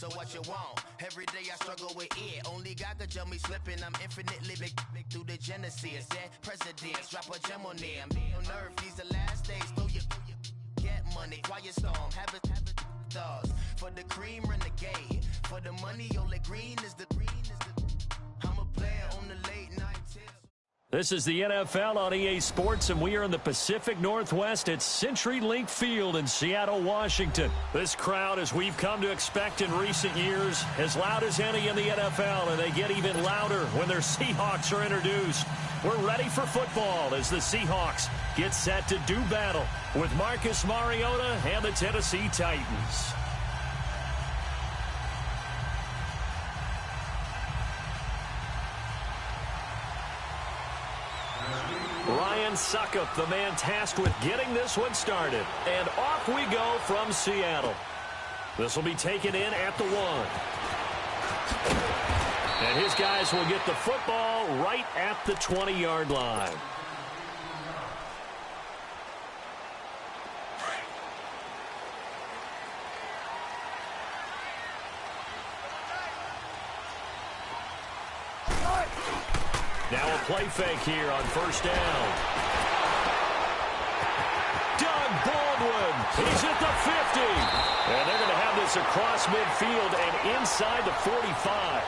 So what you want? Every day I struggle with it. Only God could jump me slipping. I'm infinitely big through the Genesis. Dead presidents, drop a gem on them. On earth, these the last days. Throw your get money, quiet storm. Have it thoughts. For the cream, renegade. For the money, only green is the I'm a player on the late night tips. This is the NFL on EA Sports, and we are in the Pacific Northwest at CenturyLink Field in Seattle, Washington. This crowd, as we've come to expect in recent years, as loud as any in the NFL, and they get even louder when their Seahawks are introduced. We're ready for football as the Seahawks get set to do battle with Marcus Mariota and the Tennessee Titans. Ryan Suckup, the man tasked with getting this one started. And off we go from Seattle. This will be taken in at the 1. And his guys will get the football right at the 20-yard line. Now a play fake here on first down. Doug Baldwin, he's at the 50. And they're going to have this across midfield and inside the 45.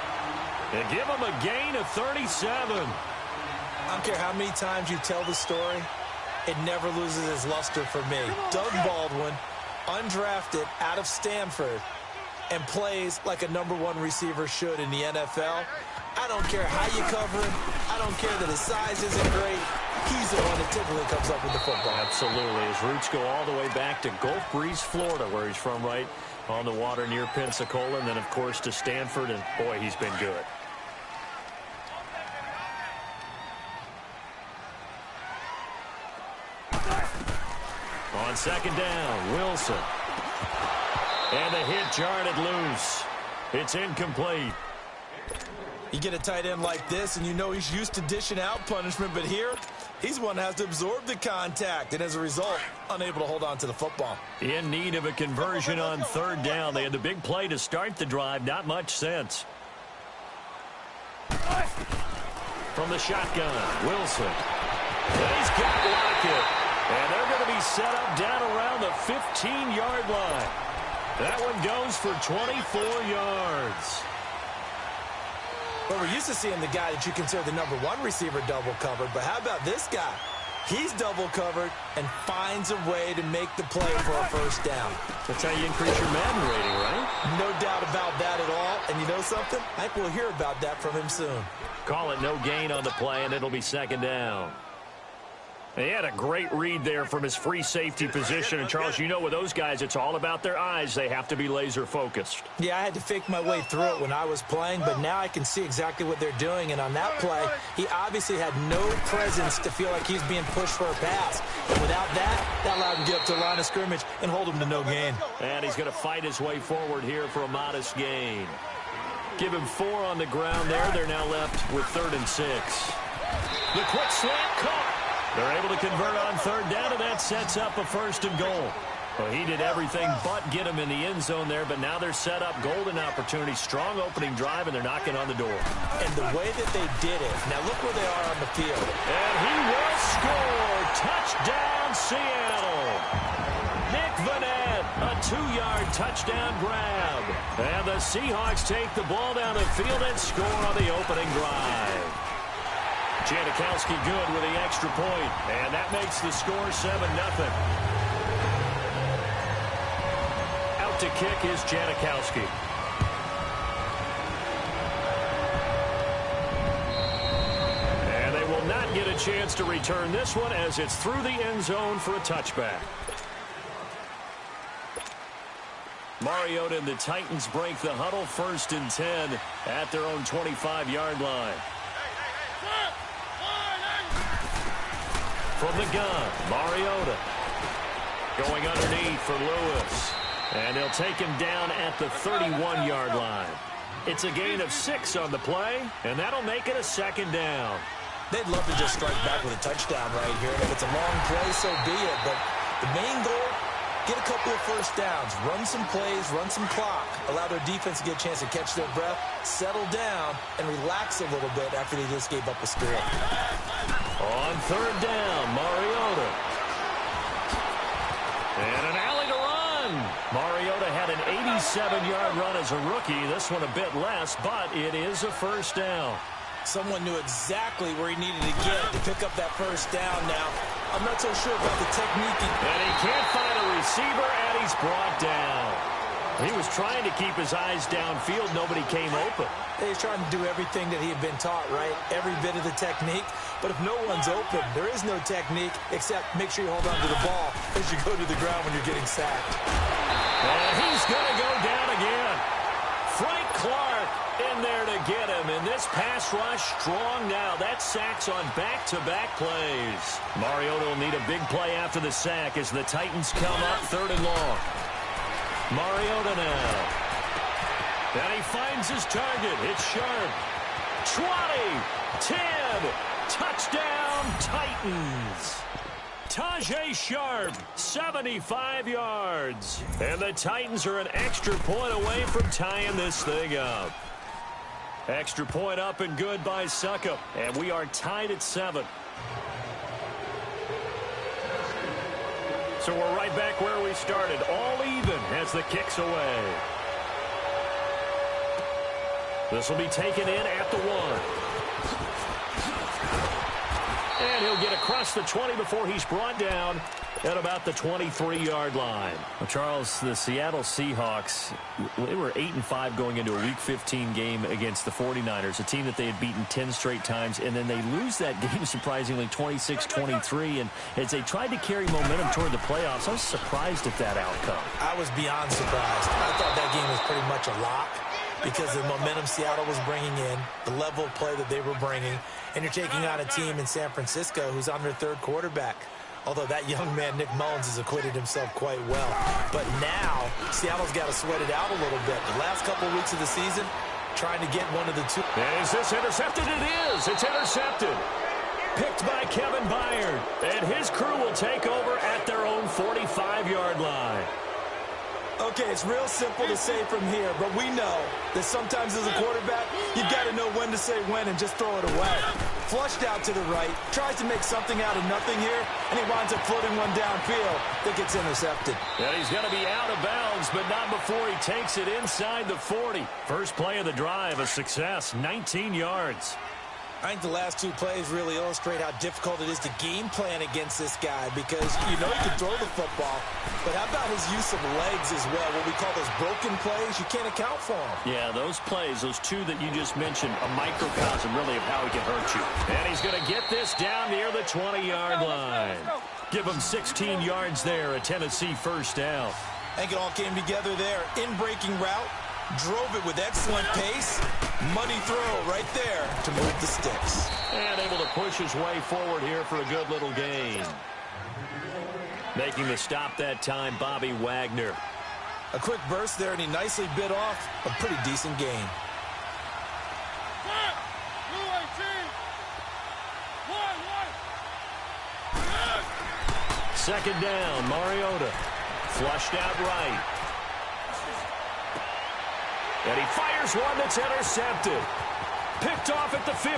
And give him a gain of 37. I don't care how many times you tell the story, it never loses its luster for me. Doug Baldwin, undrafted out of Stanford, and plays like a #1 receiver should in the NFL. I don't care how you cover him. I don't care that his size isn't great. He's the one that typically comes up with the football. Absolutely. His roots go all the way back to Gulf Breeze, Florida, where he's from, right on the water near Pensacola. And then, of course, to Stanford. And, boy, he's been good. On second down, Wilson. And the hit jarred it loose. It's incomplete. You get a tight end like this, and you know he's used to dishing out punishment, but here, he's one that has to absorb the contact, and as a result, unable to hold on to the football. In need of a conversion on third down. They had the big play to start the drive. Not much sense. From the shotgun, Wilson. He's got Lockett. And they're going to be set up down around the 15-yard line. That one goes for 24 yards. Well, we're used to seeing the guy that you consider the #1 receiver double covered, but how about this guy? He's double covered and finds a way to make the play for a first down. That's how you increase your Madden rating, right? No doubt about that at all. And you know something? I think we'll hear about that from him soon. Call it no gain on the play, and it'll be second down. He had a great read there from his free safety position. And, Charles, you know with those guys, it's all about their eyes. They have to be laser-focused. Yeah, I had to fake my way through it when I was playing, but now I can see exactly what they're doing. And on that play, he obviously had no presence to feel like he's being pushed for a pass. And without that allowed him to get up to the line of scrimmage and hold him to no gain. And he's going to fight his way forward here for a modest gain. Give him 4 on the ground there. They're now left with 3rd and 6. The quick slant caught. They're able to convert on third down, and that sets up a 1st and goal. Well, he did everything but get him in the end zone there, but now they're set up golden opportunity, strong opening drive, and they're knocking on the door. And the way that they did it, now look where they are on the field. And he will score. Touchdown, Seattle. Nick Vanette, a 2-yard touchdown grab. And the Seahawks take the ball down the field and score on the opening drive. Janikowski good with the extra point, and that makes the score 7-0. Out to kick is Janikowski. And they will not get a chance to return this one as it's through the end zone for a touchback. Mariota and the Titans break the huddle, 1st and 10 at their own 25-yard line. From the gun, Mariota going underneath for Lewis. And they'll take him down at the 31-yard line. It's a gain of 6 on the play, and that'll make it a 2nd down. They'd love to just strike back with a touchdown right here. And if it's a long play, so be it. But the main goal, get a couple of first downs, run some plays, run some clock, allow their defense to get a chance to catch their breath, settle down, and relax a little bit after they just gave up a score. On third down, Mariota. And an alley to run. Mariota had an 87-yard run as a rookie. This one a bit less, but it is a first down. Someone knew exactly where he needed to get to pick up that first down now. I'm not so sure about the technique. And he can't find a receiver, and he's brought down. He was trying to keep his eyes downfield. Nobody came open. He's trying to do everything that he had been taught, right? Every bit of the technique. But if no one's open, there is no technique except make sure you hold on to the ball as you go to the ground when you're getting sacked. And he's going to go down again. Frank Clark in there to get him. And this pass rush strong now. That sack's on back-to-back plays. Mariota will need a big play after the sack as the Titans come up third and long. Mariota now. And he finds his target. It's Sharp. 20, 10, touchdown Titans. Tajay Sharp, 75 yards. And the Titans are an extra point away from tying this thing up. Extra point up and good by Suckup. And we are tied at 7. So we're right back where we started. All even as the kick's away. This will be taken in at the 1. And he'll get across the 20 before he's brought down at about the 23-yard line. Well, Charles, the Seattle Seahawks, they were 8-5 going into a Week 15 game against the 49ers, a team that they had beaten 10 straight times, and then they lose that game surprisingly 26-23. And as they tried to carry momentum toward the playoffs, I was surprised at that outcome. I was beyond surprised. I thought that game was pretty much a lock because the momentum Seattle was bringing in, the level of play that they were bringing, and you're taking on a team in San Francisco who's on their third quarterback. Although that young man, Nick Mullins, has acquitted himself quite well. But now, Seattle's got to sweat it out a little bit. The last couple of weeks of the season, trying to get one of the two. And is this intercepted? It is. It's intercepted. Picked by Kevin Byard. And his crew will take over at their own 45-yard line. Okay, it's real simple to say from here, but we know that sometimes as a quarterback, you've got to know when to say when and just throw it away. Flushed out to the right, tries to make something out of nothing here, and he winds up floating one downfield that gets intercepted. And he's going to be out of bounds, but not before he takes it inside the 40. First play of the drive, a success, 19 yards. I think the last two plays really illustrate how difficult it is to game plan against this guy because you know he can throw the football, but how about his use of legs as well? What we call those broken plays, you can't account for them. Yeah, those plays, those two that you just mentioned, a microcosm really of how he can hurt you. And he's going to get this down near the 20-yard line. Give him 16 yards there, a Tennessee first down. I think it all came together there. In-breaking route. Drove it with excellent pace. Money throw right there to move the sticks. And able to push his way forward here for a good little gain. Making the stop that time, Bobby Wagner. A quick burst there, and he nicely bit off a pretty decent gain. Second down, Mariota. Flushed out right. And he fires one that's intercepted. Picked off at the 15.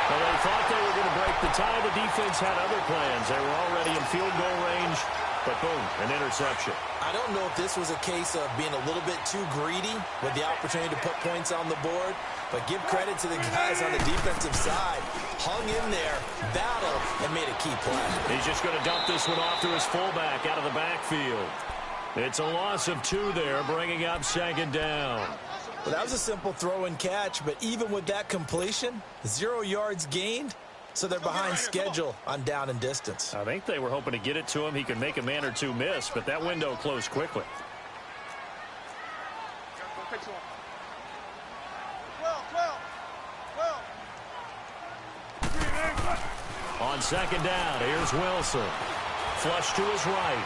Well, they thought they were going to break the tie. The defense had other plans. They were already in field goal range, but boom, an interception. I don't know if this was a case of being a little bit too greedy with the opportunity to put points on the board, but give credit to the guys on the defensive side. Hung in there, battled, and made a key play. He's just going to dump this one off to his fullback out of the backfield. It's a loss of 2 there, bringing up second down. Well, that was a simple throw and catch, but even with that completion, 0 yards gained, so they're behind schedule on down and distance. I think they were hoping to get it to him. He could make a man or two miss, but that window closed quickly. On second down, here's Wilson. Flush to his right.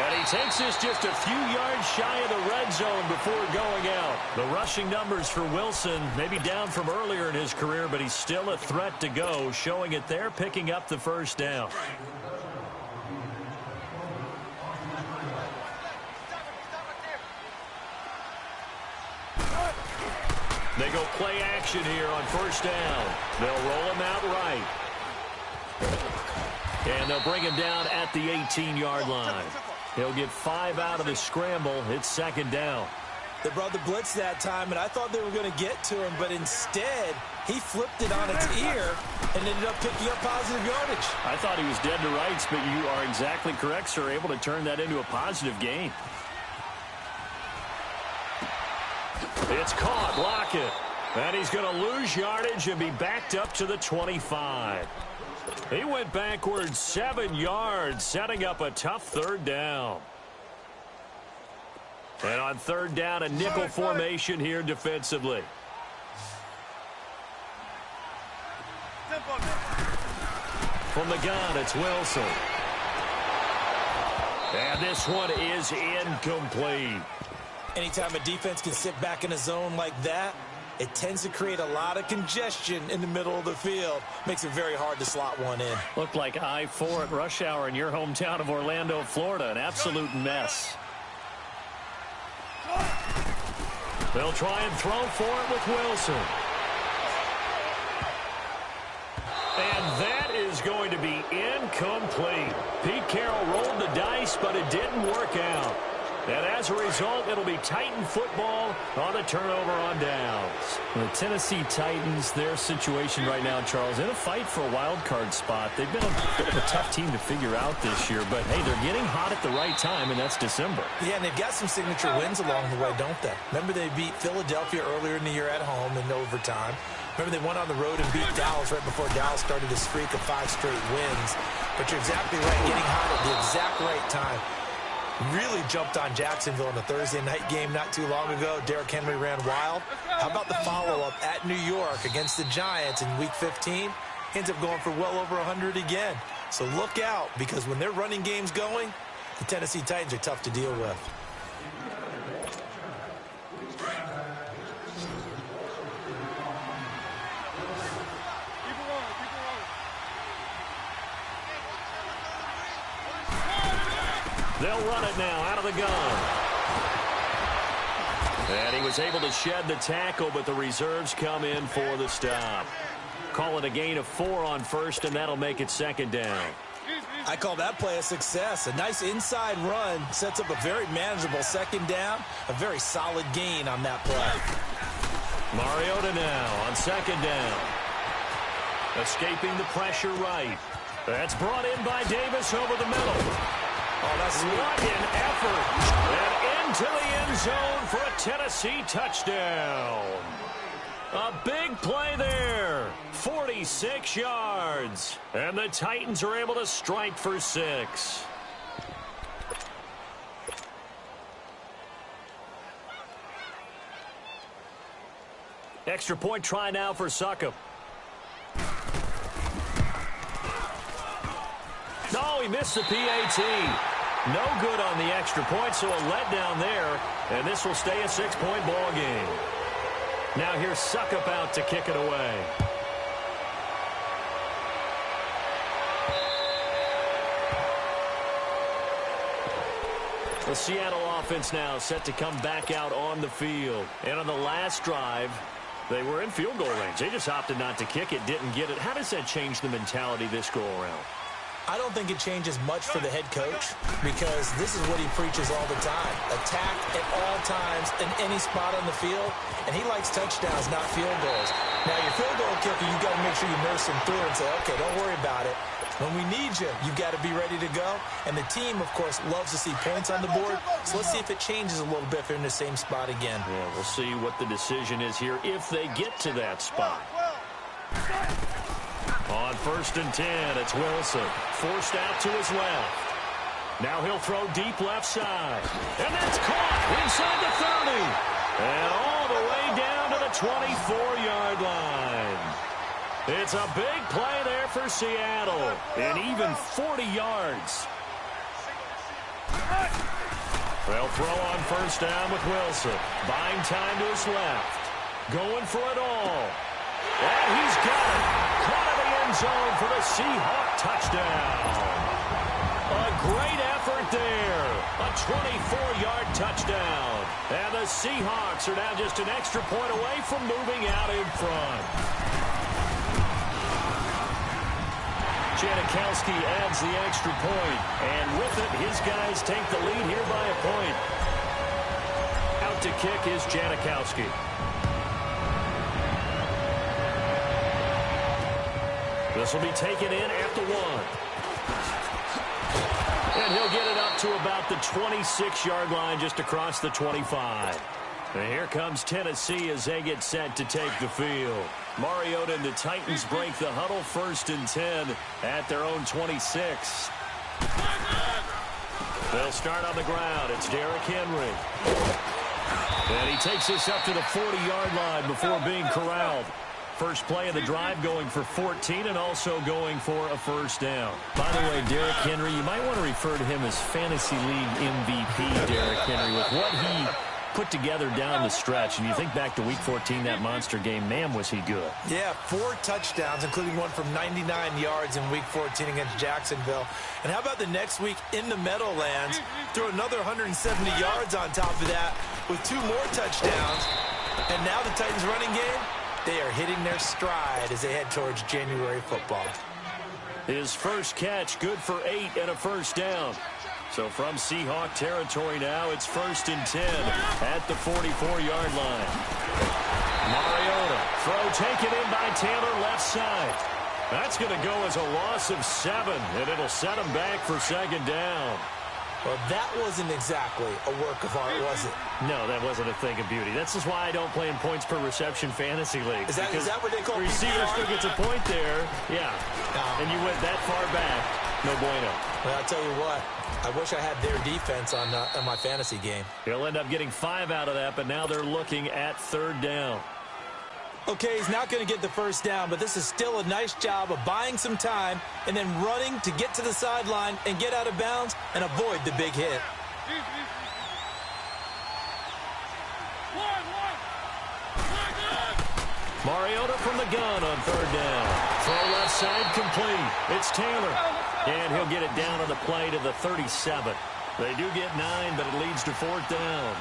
And he takes this just a few yards shy of the red zone before going out. The rushing numbers for Wilson maybe down from earlier in his career, but he's still a threat to go, showing it there, picking up the first down. They go play action here on first down. They'll roll him out right. And they'll bring him down at the 18-yard line. He'll get 5 out of the scramble. It's second down. They brought the blitz that time, and I thought they were going to get to him, but instead he flipped it on its ear and ended up picking up positive yardage. I thought he was dead to rights, but you are exactly correct, sir, able to turn that into a positive gain. It's caught, Lockett. And he's going to lose yardage and be backed up to the 25. He went backwards 7 yards, setting up a tough third down. And on third down, a nickel formation here defensively. From the gun, it's Wilson. And this one is incomplete. Anytime a defense can sit back in a zone like that, it tends to create a lot of congestion in the middle of the field. Makes it very hard to slot one in. Looked like I-4 at rush hour in your hometown of Orlando, Florida. An absolute mess. They'll try and throw for it with Wilson. And that is going to be incomplete. Pete Carroll rolled the dice, but it didn't work out. And as a result, it'll be Titan football on a turnover on downs. The Tennessee Titans, their situation right now, Charles, in a fight for a wild card spot. They've been a bit of a tough team to figure out this year, but hey, they're getting hot at the right time, and that's December. Yeah, and they've got some signature wins along the way, don't they? Remember they beat Philadelphia earlier in the year at home in overtime. Remember they went on the road and beat Dallas right before Dallas started a streak of 5 straight wins. But you're exactly right, getting hot at the exact right time. Really jumped on Jacksonville in the Thursday night game not too long ago. Derrick Henry ran wild. How about the follow-up at New York against the Giants in Week 15? Ends up going for well over 100 again. So look out, because when their running game's going, the Tennessee Titans are tough to deal with. They'll run it now out of the gun. And he was able to shed the tackle, but the reserves come in for the stop. Call it a gain of 4 on first, and that'll make it second down. I call that play a success. A nice inside run sets up a very manageable second down. A very solid gain on that play. Mariota now on second down. Escaping the pressure right. That's brought in by Davis over the middle. Oh, that's sweet. What an effort. And into the end zone for a Tennessee touchdown. A big play there. 46 yards. And the Titans are able to strike for 6. Extra point try now for Succop. No, he missed the PAT. No good on the extra point, so a letdown there. And this will stay a 6-point ball game. Now here's Succop out to kick it away. The Seattle offense now set to come back out on the field. And on the last drive, they were in field goal range. They just opted not to kick it, didn't get it. How does that change the mentality this go around? I don't think it changes much for the head coach, because this is what he preaches all the time. Attack at all times in any spot on the field, and he likes touchdowns, not field goals. Now, your field goal kicker, you've got to make sure you nurse him through and say, okay, don't worry about it. When we need you, you've got to be ready to go. And the team, of course, loves to see points on the board, so let's see if it changes a little bit if they're in the same spot again. Yeah, we'll see what the decision is here if they get to that spot. On 1st and 10, it's Wilson. Forced out to his left. Now he'll throw deep left side. And that's caught inside the 30. And all the way down to the 24-yard line. It's a big play there for Seattle. And even 40 yards. They'll throw on first down with Wilson. Buying time to his left. Going for it all. And he's got it. Caught in the end zone for the Seahawk touchdown. A great effort there. A 24-yard touchdown. And the Seahawks are now just an extra point away from moving out in front. Janikowski adds the extra point. And with it, his guys take the lead here by a point. Out to kick is Janikowski. This will be taken in at the 1. And he'll get it up to about the 26-yard line just across the 25. And here comes Tennessee as they get set to take the field. Mariota and the Titans break the huddle 1st and 10 at their own 26. They'll start on the ground. It's Derrick Henry. And he takes this up to the 40-yard line before being corralled. First play of the drive going for 14 and also going for a first down. By the way, Derrick Henry, you might want to refer to him as Fantasy League MVP Derrick Henry with what he put together down the stretch. And you think back to Week 14, that monster game, man, was he good. Yeah, 4 touchdowns, including one from 99 yards in Week 14 against Jacksonville. And how about the next week in the Meadowlands? Threw another 170 yards on top of that with 2 more touchdowns. And now the Titans running game, they are hitting their stride as they head towards January football. His first catch, good for 8 and a first down. So from Seahawk territory now, it's 1st and 10 at the 44-yard line. Mariota, throw taken in by Taylor, left side. That's going to go as a loss of 7, and it'll set him back for 2nd down. Well, that wasn't exactly a work of art, was it? No, that wasn't a thing of beauty. That's just why I don't play in points per reception fantasy league. Is that what they call receiver still gets a point there? Yeah. And you went that far back. No bueno. Well, I'll tell you what. I wish I had their defense on my fantasy game. He'll end up getting 5 out of that, but now they're looking at 3rd down. Okay, he's not going to get the first down, but this is still a nice job of buying some time and then running to get to the sideline and get out of bounds and avoid the big hit. Mariota from the gun on 3rd down. Throw left side complete. It's Taylor. And he'll get it down on the play to the 37. They do get 9, but it leads to 4th down.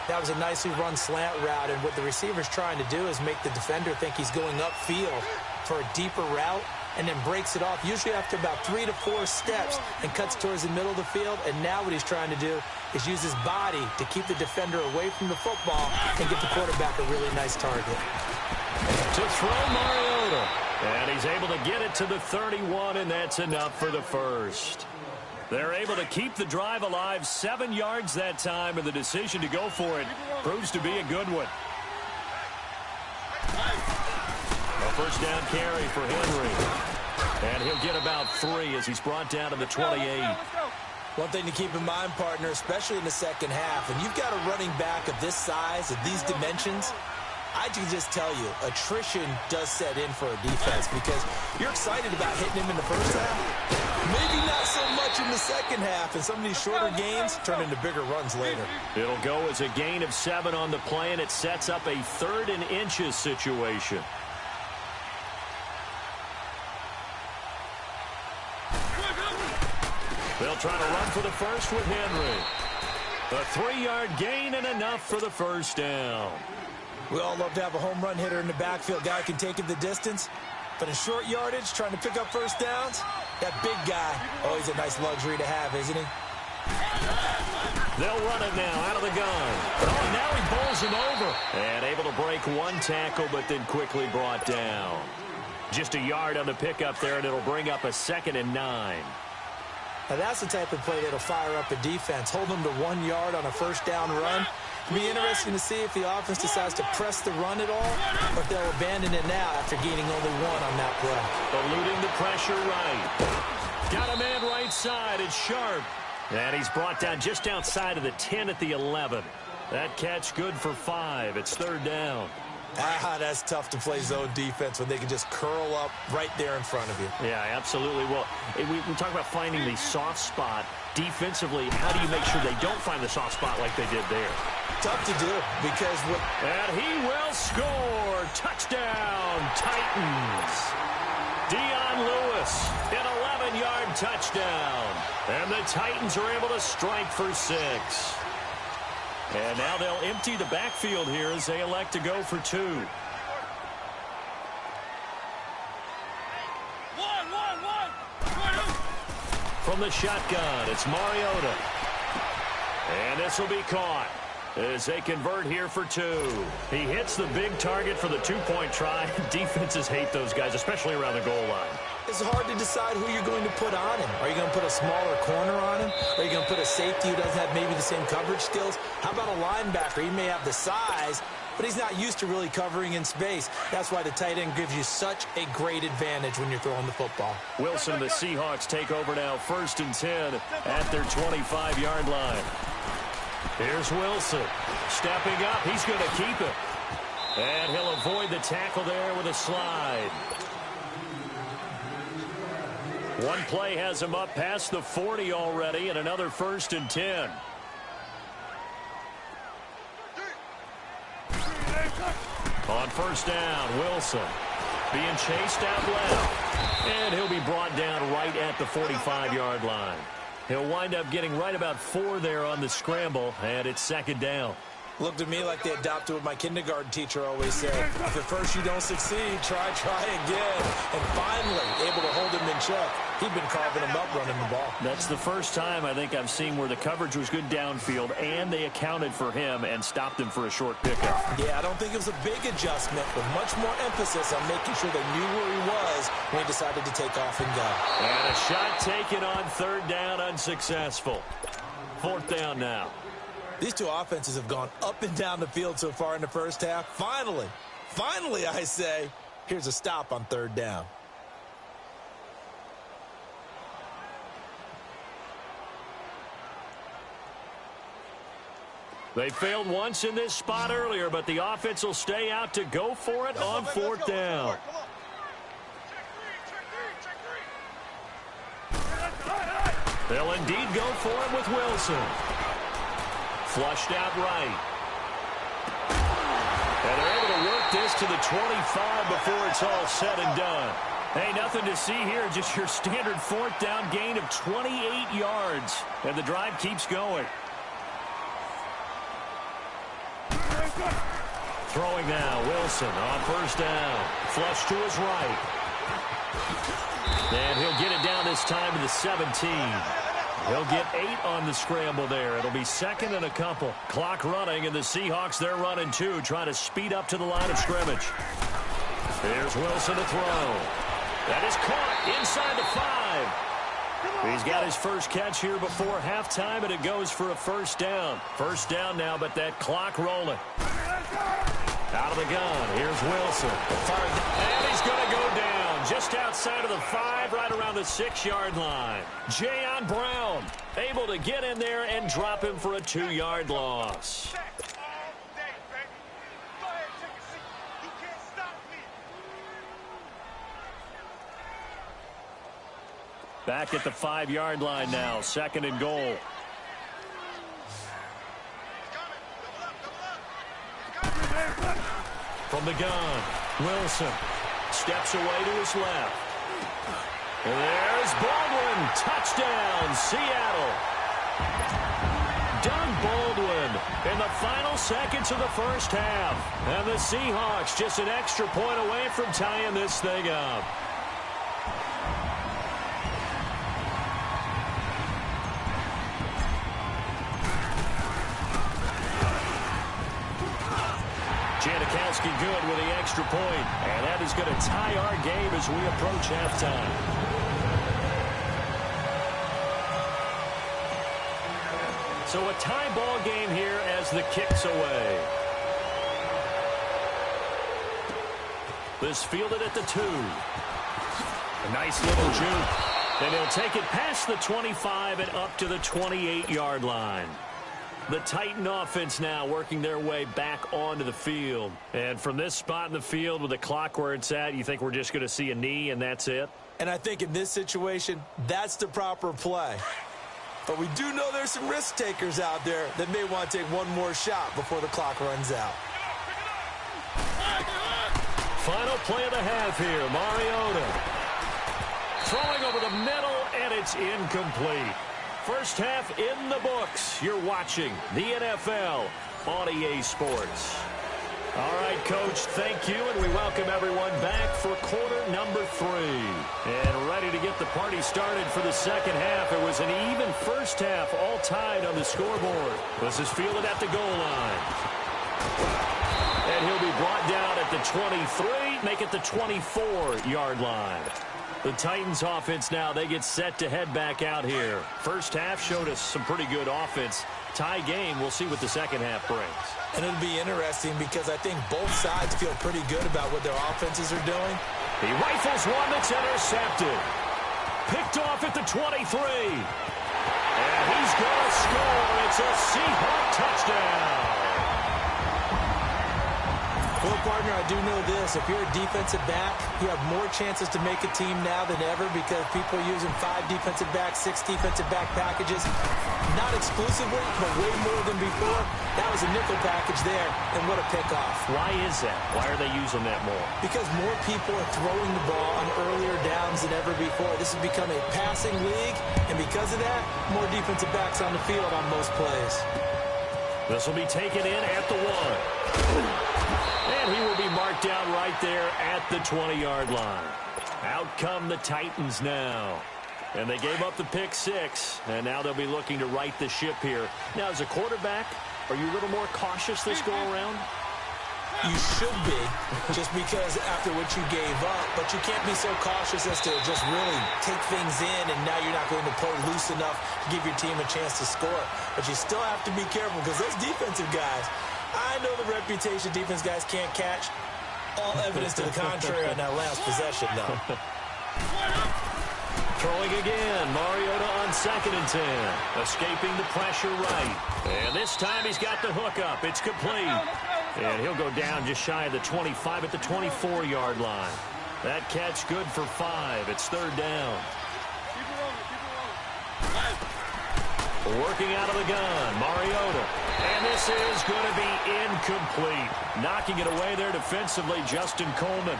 That was a nicely run slant route, and what the receiver's trying to do is make the defender think he's going upfield for a deeper route and then breaks it off, usually after about 3 to 4 steps, and cuts towards the middle of the field. And now what he's trying to do is use his body to keep the defender away from the football and get the quarterback a really nice target. To throw Mariota. And he's able to get it to the 31, and that's enough for the first. They're able to keep the drive alive, 7 yards that time, and the decision to go for it proves to be a good one. A first down carry for Henry. And he'll get about 3 as he's brought down to the 28. One thing to keep in mind, partner, especially in the second half, when you've got a running back of this size, of these dimensions, I can just tell you, attrition does set in for a defense because you're excited about hitting him in the first half. Maybe not so much in the second half, and some of these shorter gains turn into bigger runs later. It'll go as a gain of 7 on the play, and it sets up a 3rd and inches situation. They'll try to run for the first with Henry. A 3-yard gain and enough for the first down. We all love to have a home run hitter in the backfield. Guy can take it the distance. But in short yardage, trying to pick up first downs, that big guy, always a nice luxury to have, isn't he? They'll run it now out of the gun. Oh, and now he bowls him over. And able to break 1 tackle, but then quickly brought down. Just a yard on the pickup there, and it'll bring up a 2nd and 9. Now that's the type of play that'll fire up a defense. Hold them to 1 yard on a first down run. It'll be interesting to see if the offense decides to press the run at all, or if they'll abandon it now after gaining only 1 on that play. Eluding the pressure right. Got a man right side. It's Sharp. And he's brought down just outside of the 10 at the 11. That catch good for 5. It's 3rd down. That's tough to play zone defense when they can just curl up right there in front of you. Yeah, absolutely. Well, we talk about finding the soft spot. Defensively, how do you make sure they don't find the soft spot like they did there? Tough to do because... And he will score. Touchdown, Titans. Dion Lewis, an 11-yard touchdown. And the Titans are able to strike for 6. And now they'll empty the backfield here as they elect to go for 2. From the shotgun, it's Mariota. And this will be caught as they convert here for 2. He hits the big target for the 2-point try. Defenses hate those guys, especially around the goal line. It's hard to decide who you're going to put on him. Are you going to put a smaller corner on him? Are you going to put a safety who doesn't have maybe the same coverage skills? How about a linebacker? He may have the size, but he's not used to really covering in space. That's why the tight end gives you such a great advantage when you're throwing the football. Wilson and the Seahawks take over now, 1st and 10 at their 25-yard line. Here's Wilson. Stepping up, he's going to keep it. And he'll avoid the tackle there with a slide. One play has him up past the 40 already, and another 1st and 10. On 1st down, Wilson being chased out left. And he'll be brought down right at the 45-yard line. He'll wind up getting right about 4 there on the scramble, and it's 2nd down. Looked to me like they adopted what my kindergarten teacher always said. If at first you don't succeed, try again. And finally, able to hold him in check. He'd been carving him up running the ball. That's the first time I think I've seen where the coverage was good downfield, and they accounted for him and stopped him for a short pickup. Yeah, I don't think it was a big adjustment, but much more emphasis on making sure they knew where he was when he decided to take off and go. And a shot taken on 3rd down, unsuccessful. 4th down now. These two offenses have gone up and down the field so far in the first half. Finally, I say, here's a stop on 3rd down. They failed once in this spot earlier, but the offense will stay out to go for it on 4th down. They'll indeed go for it with Wilson. Flushed out right. And they're able to work this to the 25 before it's all said and done. Hey, nothing to see here, just your standard 4th down gain of 28 yards. And the drive keeps going. Throwing now, Wilson on 1st down. Flush to his right. And he'll get it down this time to the 17. He'll get 8 on the scramble there. It'll be 2nd and a couple. Clock running, and the Seahawks, they're running 2, trying to speed up to the line of scrimmage. Here's Wilson to throw. That is caught inside the 5. He's got his first catch here before halftime, and it goes for a 1st down. 1st down now, but that clock rolling. Out of the gun, here's Wilson. And he's going to go down just outside of the 5, right around the 6-yard line. Jayon Brown able to get in there and drop him for a 2-yard loss. Back at the 5-yard line now, 2nd and goal. From the gun, Wilson steps away to his left. There's Baldwin. Touchdown, Seattle. Doug Baldwin in the final seconds of the first half. And the Seahawks just an extra point away from tying this thing up. Janikowski good with the extra point, and that is going to tie our game as we approach halftime. So a tie ball game here as the kick's away. This fielded at the 2. A nice little juke, and he'll take it past the 25 and up to the 28-yard line. The Titan offense now working their way back onto the field. And from this spot in the field with the clock where it's at, you think we're just going to see a knee and that's it? And I think in this situation, that's the proper play. But we do know there's some risk takers out there that may want to take one more shot before the clock runs out. Final play of the half here. Mariota throwing over the middle, and it's incomplete. First half in the books. You're watching the NFL on EA Sports. All right, Coach, thank you, and we welcome everyone back for quarter number 3. And ready to get the party started for the second half. It was an even first half, all tied on the scoreboard. This is fielded at the goal line. And he'll be brought down at the 23, make it the 24-yard line. The Titans offense now, they get set to head back out here. First half showed us some pretty good offense. Tie game, we'll see what the second half brings. And it'll be interesting because I think both sides feel pretty good about what their offenses are doing. He rifles one that's intercepted. Picked off at the 23. And he's going to score. It's a Seahawk touchdown. Well, partner, I do know this. If you're a defensive back, you have more chances to make a team now than ever because people are using 5 defensive backs, 6 defensive back packages. Not exclusively, but way more than before. That was a nickel package there, and what a pickoff. Why is that? Why are they using that more? Because more people are throwing the ball on earlier downs than ever before. This has become a passing league, and because of that, more defensive backs on the field on most plays. This will be taken in at the 1. And he will be marked down right there at the 20-yard line. Out come the Titans now. And they gave up the pick 6, and now they'll be looking to right the ship here. Now, as a quarterback, are you a little more cautious this go-around? You should be, just because after what you gave up, but you can't be so cautious as to just really take things in, and now you're not going to play loose enough to give your team a chance to score. But you still have to be careful because those defensive guys, I know the reputation defense guys can't catch. All evidence to the contrary on that last possession, though. Throwing again, Mariota on 2nd and 10. Escaping the pressure right. And this time he's got the hook up. It's complete. And he'll go down just shy of the 25 at the 24-yard line. That catch good for 5. It's 3rd down. Working out of the gun, Mariota. And this is going to be incomplete. Knocking it away there defensively, Justin Coleman.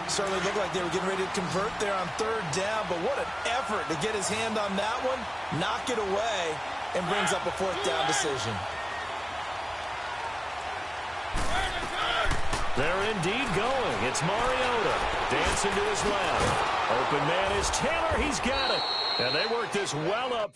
Certainly looked like they were getting ready to convert there on 3rd down, but what an effort to get his hand on that one, knock it away, and brings up a 4th down decision. They're indeed going. It's Mariota. Dancing to his left. Open man is Taylor. He's got it. And they work this well up.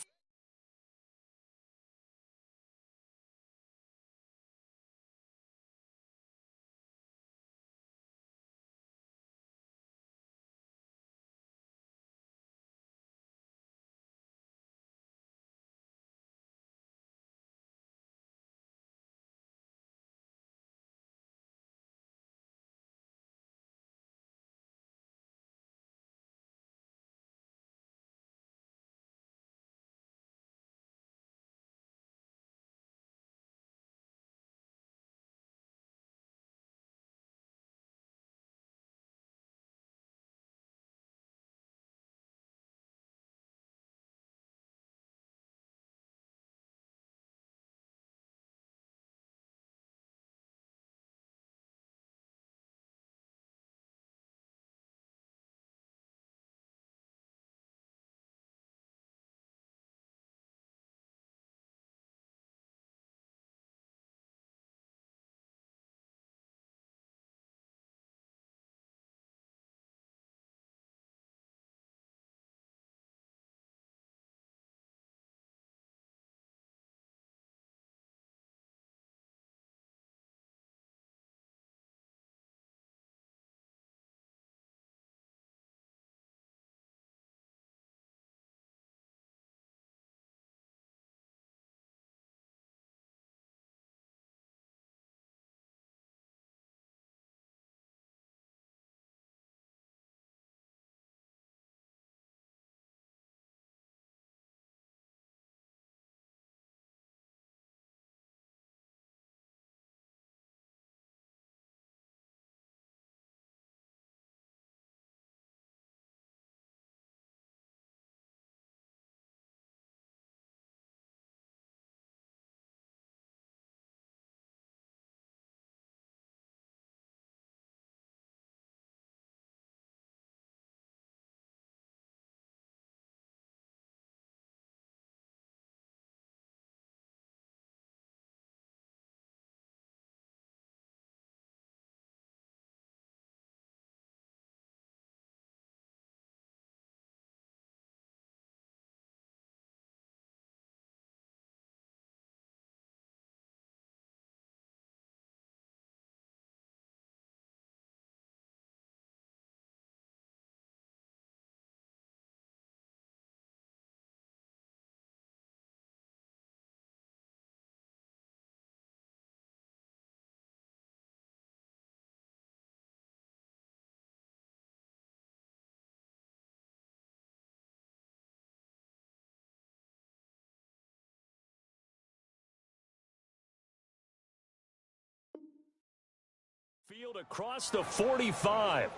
Field across the 45.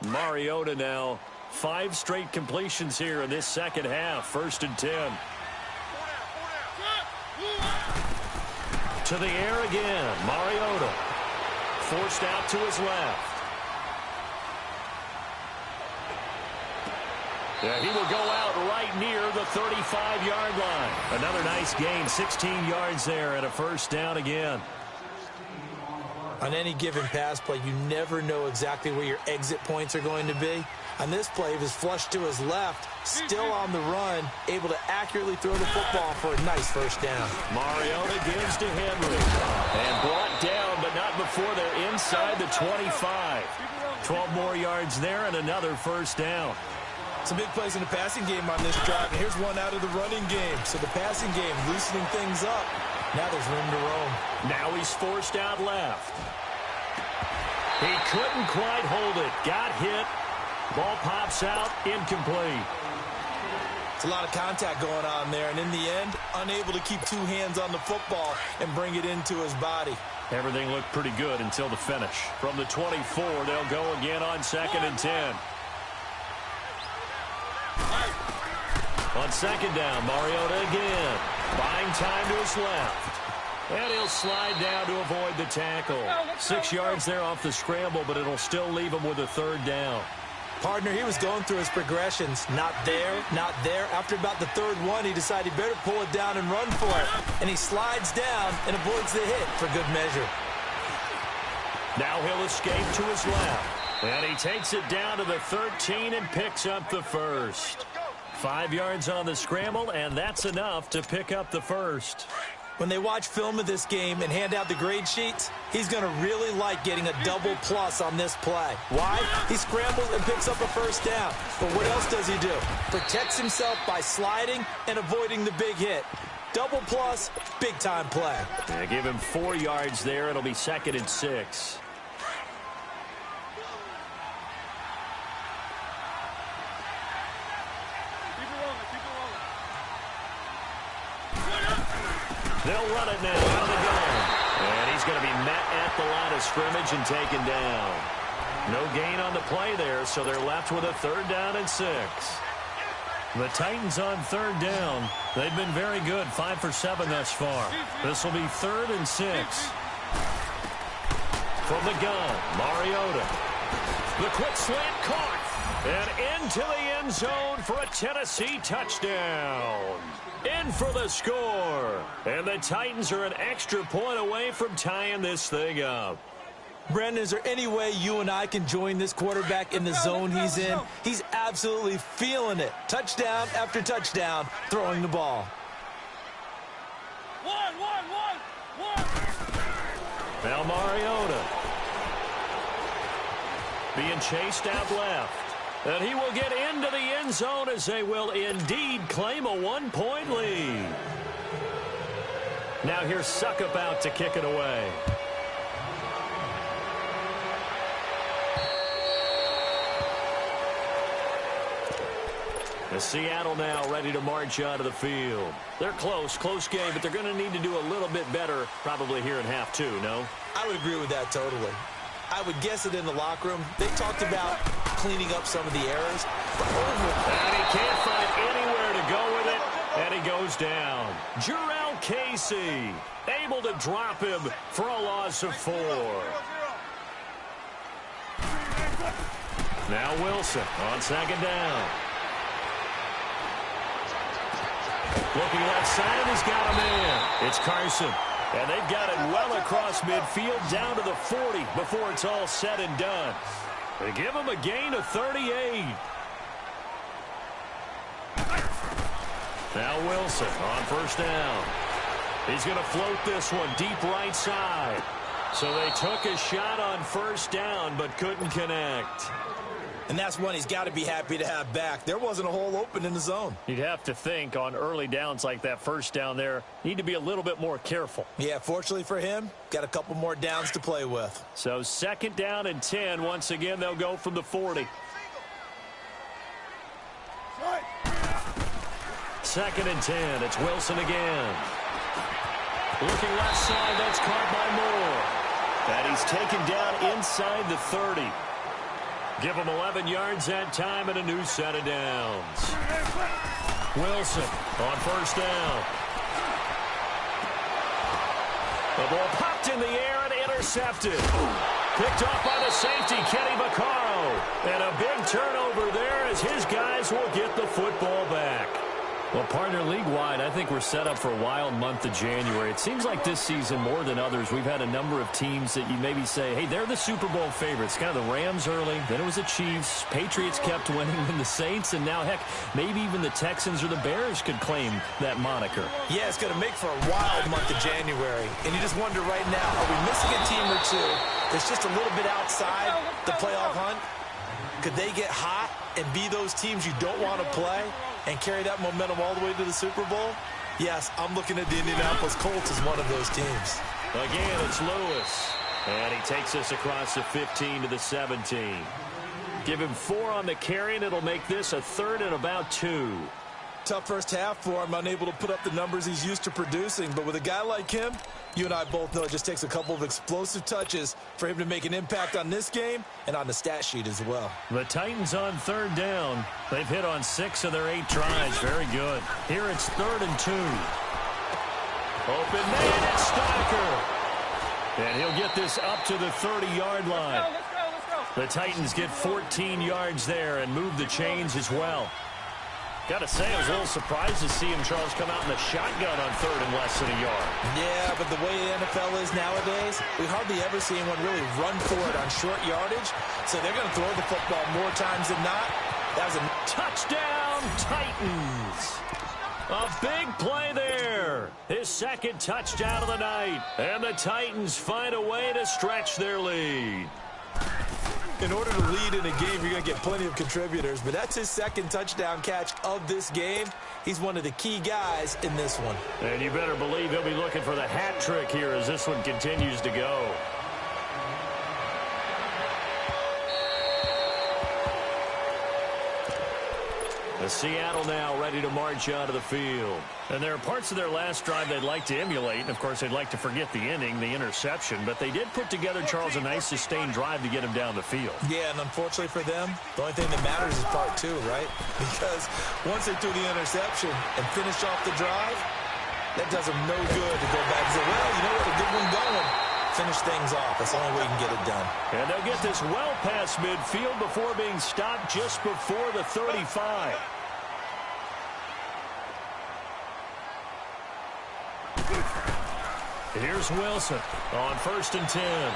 Mariota now. 5 straight completions here in this second half. 1st and 10. To the air again. Mariota. Forced out to his left. Yeah, he will go out right near the 35-yard line. Another nice gain. 16 yards there and a 1st down again. On any given pass play, you never know exactly where your exit points are going to be. On this play, he was flushed to his left, still on the run, able to accurately throw the football for a nice 1st down. Mariota gives to Henry. And brought down, but not before they're inside the 25. 12 more yards there and another 1st down. Some big plays in the passing game on this drive, and here's one out of the running game. So the passing game loosening things up. Now there's room to roam. Now he's forced out left. He couldn't quite hold it. Got hit. Ball pops out. Incomplete. It's a lot of contact going on there, and in the end, unable to keep 2 hands on the football and bring it into his body. Everything looked pretty good until the finish. From the 24, they'll go again on 2nd and 10. On 2nd down, Mariota again. Buying time to his left. And he'll slide down to avoid the tackle. 6 yards there off the scramble, but it'll still leave him with a 3rd down. Partner, he was going through his progressions. Not there, not there. After about the 3rd one, he decided he better pull it down and run for it. And he slides down and avoids the hit for good measure. Now he'll escape to his left. And he takes it down to the 13 and picks up the 1st. 5 yards on the scramble, and that's enough to pick up the 1st. When they watch film of this game and hand out the grade sheets, he's going to really like getting a double plus on this play. Why? He scrambles and picks up a 1st down. But what else does he do? Protects himself by sliding and avoiding the big hit. Double plus, big-time play. Yeah, give him 4 yards there. It'll be 2nd and 6. They'll run it now out of the gun. And he's going to be met at the line of scrimmage and taken down. No gain on the play there, so they're left with a 3rd down and 6. The Titans on 3rd down. They've been very good, 5 for 7 thus far. This will be 3rd and 6. From the gun, Mariota. The quick slant caught. And into the end zone for a Tennessee touchdown. In for the score. And the Titans are an extra point away from tying this thing up. Brandon, is there any way you and I can join this quarterback in the zone he's in? He's absolutely feeling it. Touchdown after touchdown, throwing the ball. One. Now Mariota. Being chased out left. And he will get into the end zone as they will indeed claim a 1-point lead. Now here's Suckup out to kick it away. The Seattle now ready to march out of the field. They're close game, but they're going to need to do a little bit better probably here in half 2, no? I would agree with that totally. I would guess that in the locker room, they talked about cleaning up some of the errors. And he can't find anywhere to go with it, and he goes down. Jarrell Casey able to drop him for a loss of 4. Now Wilson on 2nd down. Looking left side, and he's got him in. It's Carson. And they've got it well across midfield down to the 40 before it's all said and done. They give him a gain of 38. Now Wilson on 1st down. He's going to float this one deep right side. So they took a shot on 1st down but couldn't connect. And that's one he's got to be happy to have back. There wasn't a hole open in the zone. You'd have to think on early downs like that 1st down there, need to be a little bit more careful. Yeah, fortunately for him, got a couple more downs to play with. So 2nd down and 10. Once again, they'll go from the 40. 2nd and 10. It's Wilson again. Looking left side, that's caught by Moore. And he's taken down inside the 30. Give him 11 yards that time and a new set of downs. Wilson on 1st down. The ball popped in the air and intercepted. Picked off by the safety, Kenny Vaccaro. And a big turnover there as his guys will get the football back. Well, partner, league-wide, I think we're set up for a wild month of January. It seems like this season, more than others, we've had a number of teams that you maybe say, hey, they're the Super Bowl favorites. Kind of the Rams early, then it was the Chiefs. Patriots kept winning, and the Saints, and now, heck, maybe even the Texans or the Bears could claim that moniker. Yeah, it's going to make for a wild month of January. And you just wonder right now, are we missing a team or two that's just a little bit outside the playoff hunt? Could they get hot and be those teams you don't want to play and carry that momentum all the way to the Super Bowl? Yes, I'm looking at the Indianapolis Colts as one of those teams. Again, it's Lewis. And he takes us across the 15 to the 17. Give him 4 on the carry, and it'll make this a 3rd and about 2. Tough first half for him, unable to put up the numbers he's used to producing. But with a guy like him, you and I both know it just takes a couple of explosive touches for him to make an impact on this game and on the stat sheet as well. The Titans on 3rd down. They've hit on 6 of their 8 tries. Very good. Here it's 3rd and 2. Open man, it's Steiker. And he'll get this up to the 30-yard line. Let's go. The Titans get 14 yards there and move the chains as well. Got to say, I was a little surprised to see him, Charles, come out in the shotgun on 3rd and less than a yard. Yeah, but the way the NFL is nowadays, we hardly ever see anyone really run for it on short yardage. So they're going to throw the football more times than not. That was a touchdown, Titans. A big play there. His 2nd touchdown of the night. And the Titans find a way to stretch their lead. In order to lead in a game, you're going to get plenty of contributors, but that's his 2nd touchdown catch of this game. He's one of the key guys in this one. And you better believe he'll be looking for the hat trick here as this one continues to go. The Seattle now ready to march out of the field. And there are parts of their last drive they'd like to emulate. And, of course, they'd like to forget the inning, the interception. But they did put together, Charles, a nice sustained drive to get him down the field. Yeah, and unfortunately for them, the only thing that matters is part 2, right? Because once they threw the interception and finished off the drive, that does them no good to go back and say, well, you know what, a good one going. Finish things off. That's the only way you can get it done. And they'll get this well past midfield before being stopped just before the 35. Here's Wilson on 1st and 10.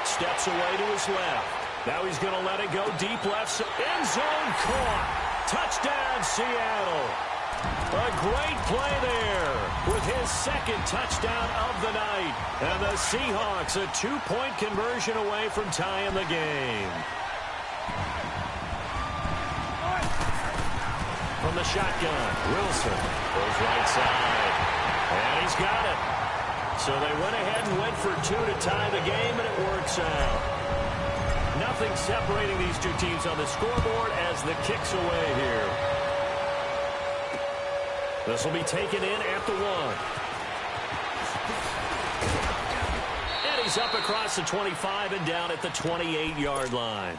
Steps away to his left. Now he's going to let it go deep left. End zone caught. Touchdown, Seattle. A great play there with his 2nd touchdown of the night. And the Seahawks a 2-point conversion away from tying the game. From the shotgun, Wilson goes right side. And he's got it. So they went ahead and went for 2 to tie the game, and it works out. Nothing separating these two teams on the scoreboard as the kick's away here. This will be taken in at the 1. And he's up across the 25 and down at the 28-yard line.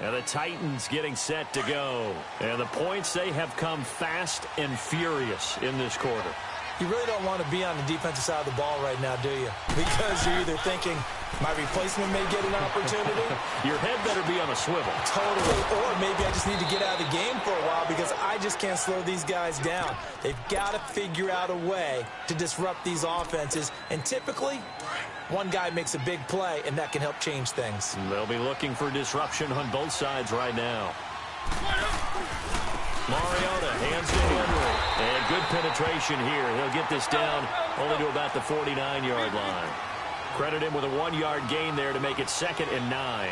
And the Titans getting set to go. And the points, they have come fast and furious in this quarter. You really don't want to be on the defensive side of the ball right now, do you? Because you're either thinking, my replacement may get an opportunity. Your head better be on a swivel. Totally. Or maybe I just need to get out of the game for a while because I just can't slow these guys down. They've got to figure out a way to disrupt these offenses. And typically, one guy makes a big play, and that can help change things. They'll be looking for disruption on both sides right now. Mariota hands to Henry. And good penetration here. He'll get this down only to about the 49-yard line. Credit him with a 1-yard gain there to make it 2nd and 9.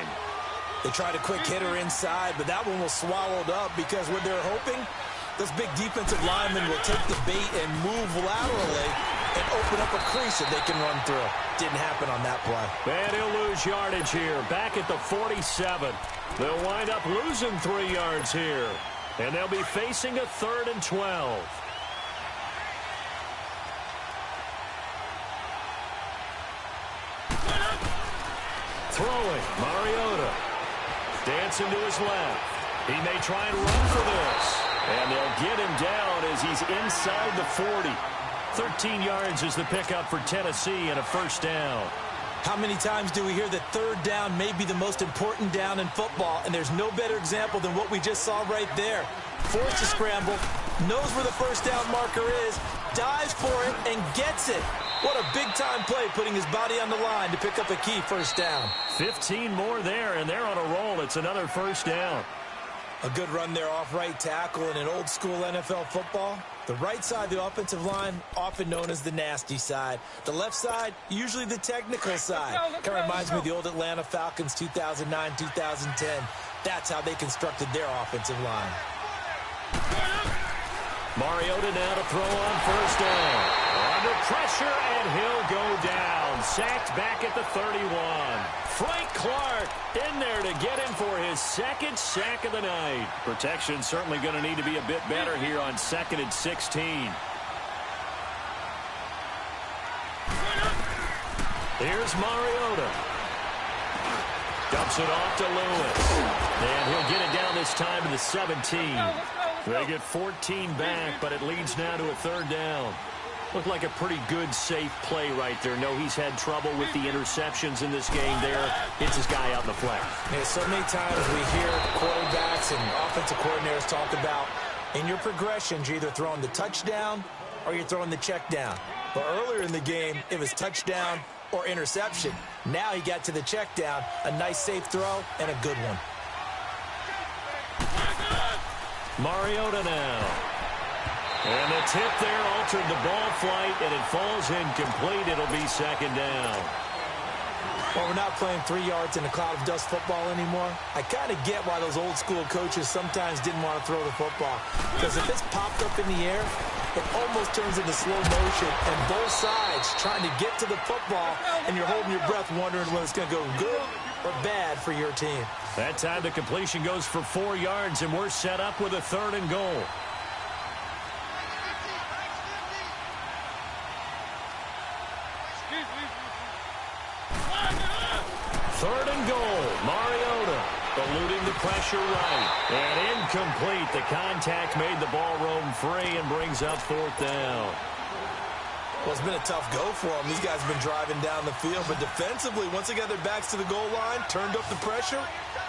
They tried a quick hitter inside, but that one was swallowed up because what they're hoping, those big defensive linemen will take the bait and move laterally and open up a crease that they can run through. Didn't happen on that play. And he'll lose yardage here. Back at the 47. They'll wind up losing 3 yards here. And they'll be facing a 3rd and 12. Throwing, Mariota. Dancing to his left. He may try and run for this. And they'll get him down as he's inside the 40. 13 yards is the pickup for Tennessee and a first down. How many times do we hear that third down may be the most important down in football, and there's no better example than what we just saw right there. Forced to scramble, knows where the first down marker is, dives for it, and gets it. What a big-time play, putting his body on the line to pick up a key first down. 15 more there, and they're on a roll. It's another first down. A good run there off right tackle in an old-school NFL football. The right side of the offensive line, often known as the nasty side. The left side, usually the technical side. Kind of reminds me of the old Atlanta Falcons 2009-2010. That's how they constructed their offensive line. Mariota now to throw on first down. Under pressure, and he'll go down. Sacked back at the 31. Frank Clark in there to get him for his second sack of the night. Protection certainly going to need to be a bit better here on 2nd and 16. Here's Mariota. Dumps it off to Lewis. And he'll get it down this time to the 17. They get 14 back, but it leads now to a third down. Looked like a pretty good, safe play right there. No, he's had trouble with the interceptions in this game there. It's his guy out in the flat. Yeah, so many times we hear quarterbacks and offensive coordinators talk about in your progressions, you're either throwing the touchdown or you're throwing the check down. But earlier in the game, it was touchdown or interception. Now he got to the check down, a nice safe throw, and a good one. Mariota now. And the tip there altered the ball flight, and it falls incomplete. It'll be second down. Well, we're not playing 3 yards in a cloud of dust football anymore. I kind of get why those old school coaches sometimes didn't want to throw the football. Because if it's popped up in the air, it almost turns into slow motion, and both sides trying to get to the football, and you're holding your breath wondering whether it's going to go good or bad for your team. That time the completion goes for 4 yards, and we're set up with a 3rd and goal. Third and goal. Mariota eluding the pressure right. And incomplete. The contact made the ball roam free and brings up 4th down. Well, it's been a tough go for them. These guys have been driving down the field. But defensively, once they got their backs to the goal line, turned up the pressure,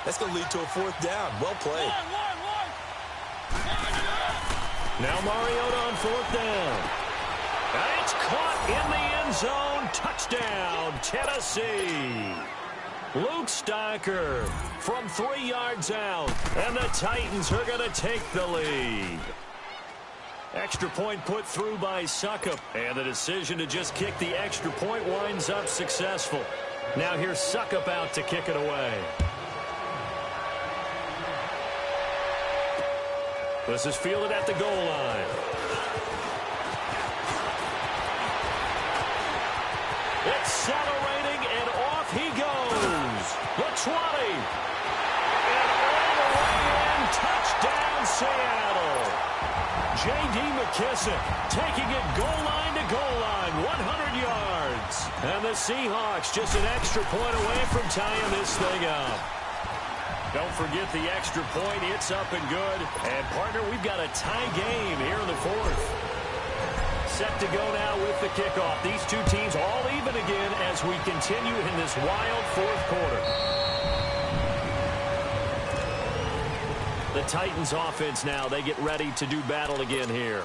that's going to lead to a 4th down. Well played. Now Mariota on 4th down. And it's caught in the end zone. Touchdown, Tennessee. Luke Stocker from 3 yards out. And the Titans are going to take the lead. Extra point put through by Suckup. And the decision to just kick the extra point winds up successful. Now here's Suckup out to kick it away. This is fielded at the goal line. Accelerating, and off he goes. The 20. And all the way in. Touchdown, Seattle. J.D. McKissick taking it goal line to goal line, 100 yards. And the Seahawks just an extra point away from tying this thing up. Don't forget the extra point. It's up and good. And, partner, we've got a tie game here in the 4th. Set to go now with the kickoff. These two teams all even again as we continue in this wild 4th quarter. The Titans offense now, they get ready to do battle again here.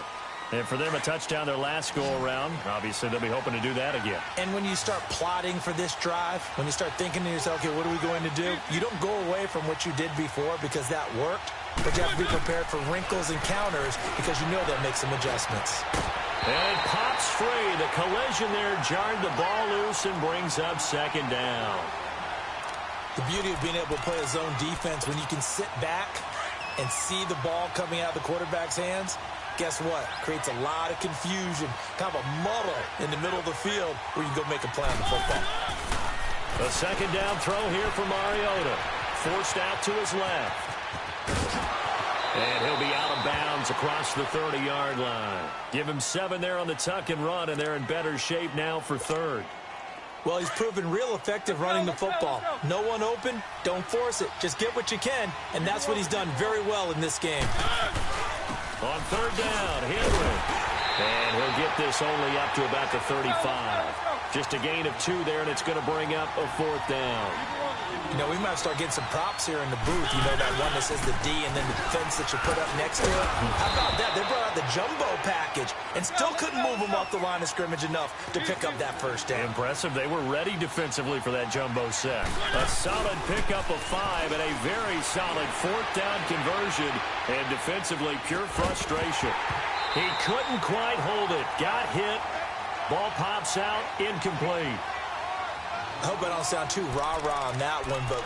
And for them, a touchdown their last go-around. Obviously, they'll be hoping to do that again. And when you start plotting for this drive, when you start thinking to yourself, okay, what are we going to do? You don't go away from what you did before because that worked, but you have to be prepared for wrinkles and counters because you know they'll make some adjustments. And it pops free. The collision there jarred the ball loose and brings up 2nd down. The beauty of being able to play a zone defense when you can sit back and see the ball coming out of the quarterback's hands, guess what? Creates a lot of confusion, kind of a muddle in the middle of the field where you can go make a play on the football. The 2nd down throw here for Mariota. Forced out to his left. And he'll be out of bounds across the 30-yard line. Give him 7 there on the tuck and run, and they're in better shape now for 3rd. Well, he's proven real effective running the football. No one open, don't force it. Just get what you can, and that's what he's done very well in this game. On third down, Henry. And he'll get this only up to about the 35. Just a gain of 2 there, and it's going to bring up a 4th down. You know, we might start getting some props here in the booth. You know, that one that says the D and then the defense that you put up next to it. How about that? They brought out the jumbo package and still couldn't move them off the line of scrimmage enough to pick up that first down. Impressive. They were ready defensively for that jumbo set. A solid pickup of 5 and a very solid 4th down conversion. And defensively, pure frustration. He couldn't quite hold it. Got hit. Ball pops out. Incomplete. I hope I don't sound too rah-rah on that one, but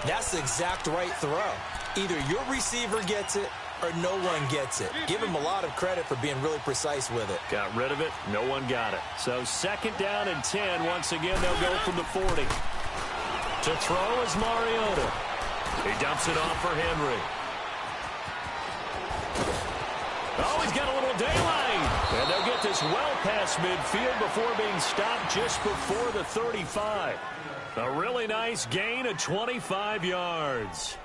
that's the exact right throw. Either your receiver gets it or no one gets it. Give him a lot of credit for being really precise with it. Got rid of it. No one got it. So 2nd down and 10. Once again, they'll go from the 40. To throw is Mariota. He dumps it off for Henry. Oh, he's got a little daylight. And they'll get this well past midfield before being stopped just before the 35. A really nice gain of 25 yards.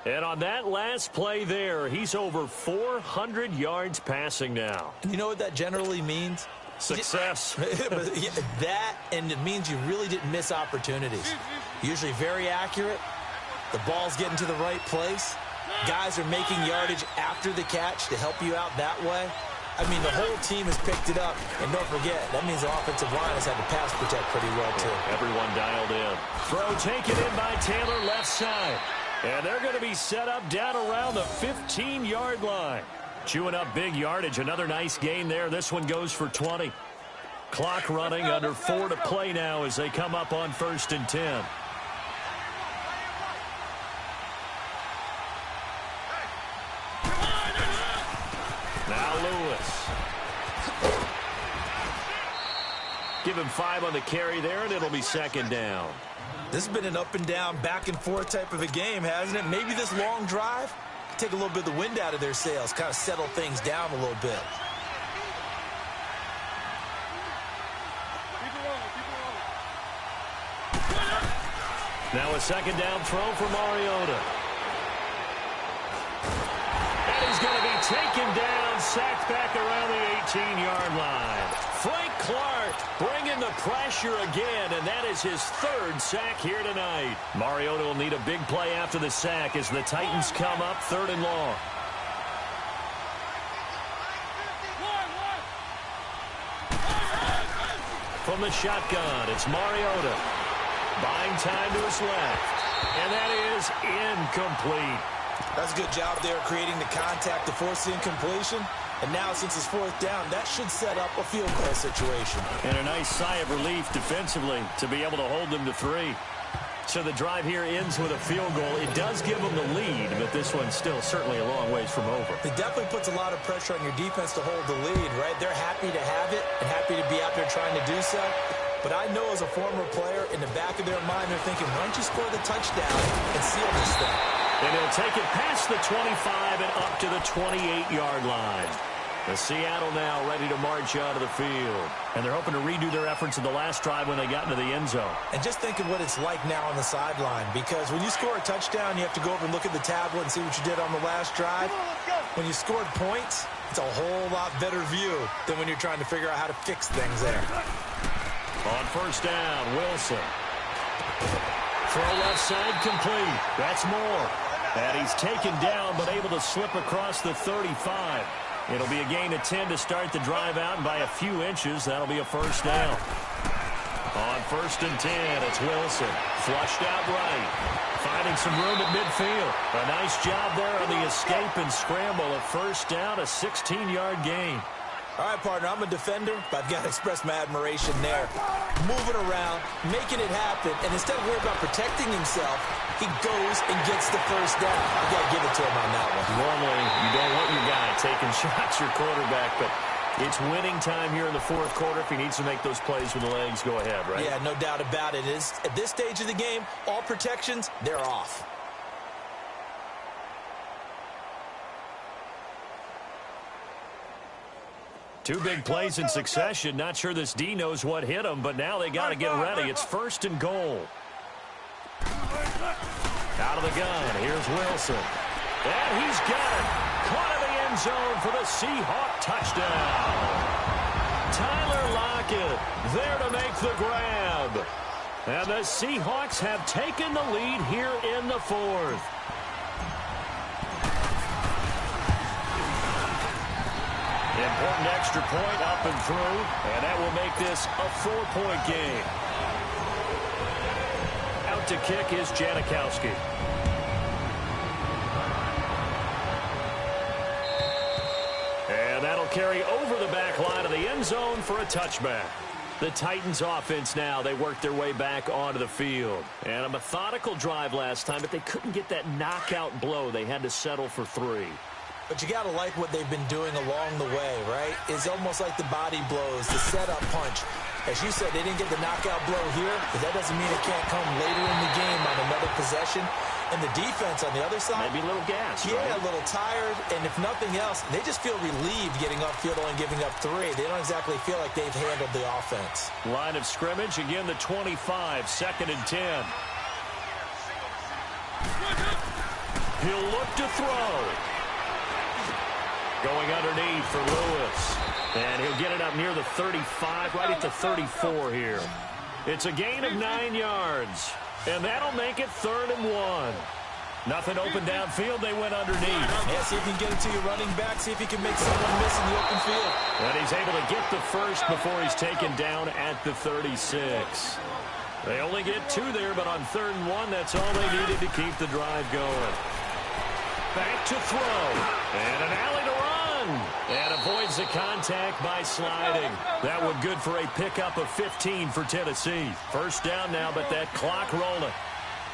And on that last play there, he's over 400 yards passing now. And you know what that generally means? Success. That, and it means you really didn't miss opportunities. Usually very accurate. The ball's getting to the right place. Guys are making yardage after the catch to help you out that way. I mean, the whole team has picked it up. And don't forget, that means the offensive line has had to pass protect pretty well, too. Everyone dialed in. Throw taken in by Taylor, left side. And they're going to be set up down around the 15-yard line. Chewing up big yardage. Another nice gain there. This one goes for 20. Clock running, under 4 to play now as they come up on 1st and 10. Now Lewis. Give him 5 on the carry there, and it'll be 2nd down. This has been an up and down, back and forth type of a game, hasn't it? Maybe this long drive take a little bit of the wind out of their sails, kind of settle things down a little bit. Now a 2nd down throw for Mariota. And he's going to be taken down, sacked back around the 18-yard line. Frank Clark bringing the pressure again, and that is his 3rd sack here tonight. Mariota will need a big play after the sack as the Titans come up 3rd and long. From the shotgun, it's Mariota. Buying time to his left. And that is incomplete. That's a good job there creating the contact to force the incompletion. And now, since it's 4th down, that should set up a field goal situation. And a nice sigh of relief defensively to be able to hold them to 3. So the drive here ends with a field goal. It does give them the lead, but this one's still certainly a long ways from over. It definitely puts a lot of pressure on your defense to hold the lead, right? They're happy to have it and happy to be out there trying to do so. But I know as a former player, in the back of their mind, they're thinking, why don't you score the touchdown and seal this thing? And he'll take it past the 25 and up to the 28-yard line. The Seattle now ready to march out of the field. And they're hoping to redo their efforts in the last drive when they got into the end zone. And just think of what it's like now on the sideline. Because when you score a touchdown, you have to go over and look at the tablet and see what you did on the last drive. When you scored points, it's a whole lot better view than when you're trying to figure out how to fix things there. On 1st down, Wilson. Throw left side complete. That's Moore. And he's taken down but able to slip across the 35. It'll be a gain of 10 to start the drive out, and by a few inches, that'll be a 1st down. On 1st and 10, it's Wilson. Flushed out right. Finding some room at midfield. A nice job there on the escape and scramble. A 1st down, a 16-yard gain. All right, partner, I'm a defender, but I've got to express my admiration there. Moving around, making it happen, and instead of worrying about protecting himself, he goes and gets the 1st down. I've got to give it to him on that one. Normally, you don't want your guy taking shots, your quarterback, but it's winning time here in the 4th quarter. If he needs to make those plays with the legs, go ahead, right? Yeah, no doubt about it. At this stage of the game, all protections, they're off. Two big plays in succession. Not sure this D knows what hit him, but now they got to get ready. It's 1st and goal. Out of the gun, here's Wilson. And he's got it. Caught in the end zone for the Seahawk touchdown. Tyler Lockett there to make the grab. And the Seahawks have taken the lead here in the 4th. Important extra point up and through, and that will make this a 4-point game. Out to kick is Janikowski. And that'll carry over the back line of the end zone for a touchback. The Titans offense now, they worked their way back onto the field. And a methodical drive last time, but they couldn't get that knockout blow. They had to settle for 3. But you got to like what they've been doing along the way, right? It's almost like the body blows, the setup punch. As you said, they didn't get the knockout blow here, but that doesn't mean it can't come later in the game on another possession. And the defense on the other side, maybe a little gas, yeah, right? A little tired. And if nothing else, they just feel relieved getting upfield and giving up 3. They don't exactly feel like they've handled the offense. Line of scrimmage, again the 25, 2nd and 10. He'll look to throw. Going underneath for Lewis. And he'll get it up near the 35, right at the 34 here. It's a gain of 9 yards. And that'll make it 3rd and 1. Nothing open downfield. They went underneath. Yeah, see if you can get it to your running back. See if you can make someone miss in the open field. And he's able to get the first before he's taken down at the 36. They only get 2 there, but on 3rd and 1, that's all they needed to keep the drive going. Back to throw. And an alley to run. And avoids the contact by sliding. That one good for a pickup of 15 for Tennessee. First down now, but that clock rolling.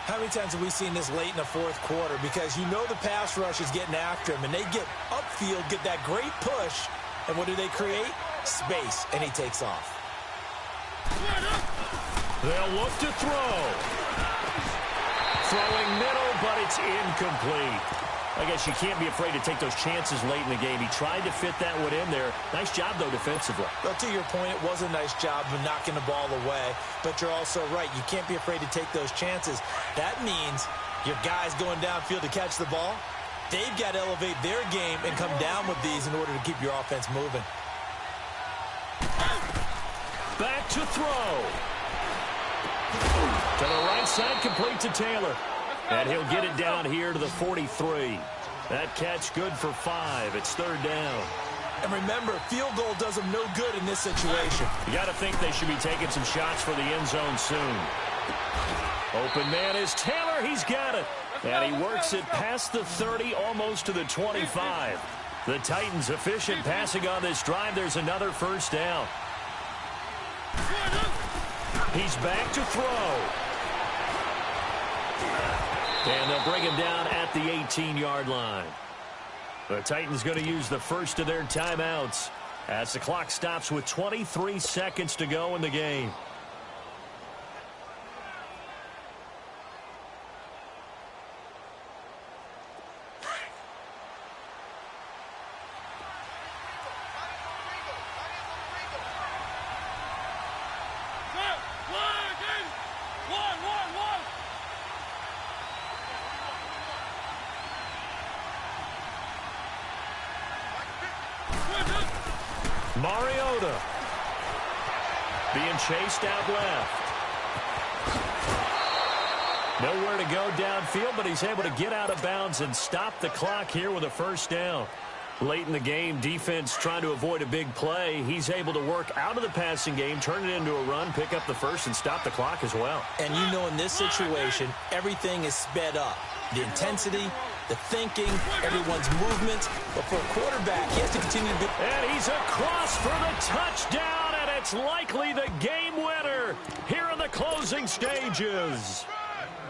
How many times have we seen this late in the 4th quarter? Because you know the pass rush is getting after him, and they get upfield, get that great push, and what do they create? Space, and he takes off. They'll look to throw. Throwing middle, but it's incomplete. I guess you can't be afraid to take those chances late in the game. He tried to fit that one in there. Nice job, though, defensively. Well, to your point, it was a nice job of knocking the ball away. But you're also right. You can't be afraid to take those chances. That means your guys going downfield to catch the ball, they've got to elevate their game and come down with these in order to keep your offense moving. Back to throw. To the right side, complete to Taylor. And he'll get it down here to the 43. That catch good for 5. It's 3rd down. And remember, field goal does them no good in this situation. You got to think they should be taking some shots for the end zone soon. Open man is Taylor. He's got it. And he works it past the 30, almost to the 25. The Titans efficient passing on this drive. There's another first down. He's back to throw. And they'll bring him down at the 18-yard line. The Titans going to use the first of their timeouts as the clock stops with 23 seconds to go in the game. Mariota being chased out left. Nowhere to go downfield, but he's able to get out of bounds and stop the clock here with a first down. Late in the game, defense trying to avoid a big play. He's able to work out of the passing game, turn it into a run, pick up the first, and stop the clock as well. And you know in this situation, everything is sped up. The intensity, the thinking, everyone's movement. But for a quarterback, he has to continue to be... And he's across for the touchdown, and it's likely the game winner here in the closing stages.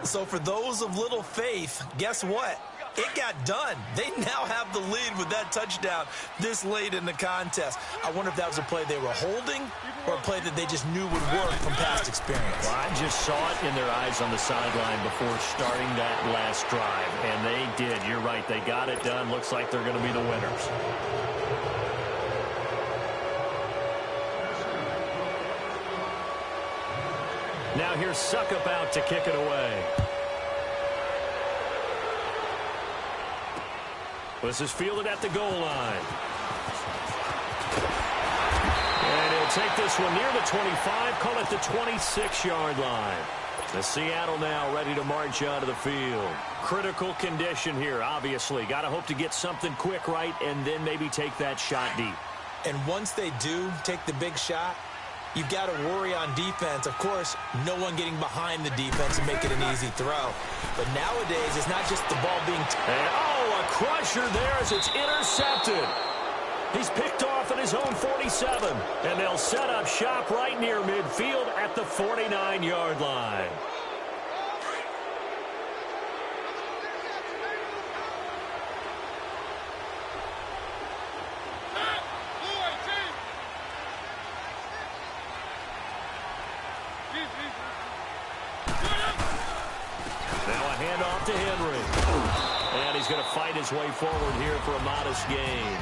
So for those of little faith, guess what? It got done. They now have the lead with that touchdown this late in the contest. I wonder if that was a play they were holding or a play that they just knew would work from past experience. Well, I just saw it in their eyes on the sideline before starting that last drive, and they did. You're right. They got it done. Looks like they're going to be the winners. Now here's Suckup out to kick it away. This is fielded at the goal line. And he'll take this one near the 25, call it the 26-yard line. The Seattle now ready to march onto the field. Critical condition here, obviously. Got to hope to get something quick right and then maybe take that shot deep. And once they do take the big shot, you've got to worry on defense. Of course, no one getting behind the defense and make it an easy throw. But nowadays, it's not just the ball being... a crusher there as it's intercepted. He's picked off at his own 47. And they'll set up shop right near midfield at the 49-yard line. Now a handoff to Henry. And he's going to fight his way forward here for a modest gain.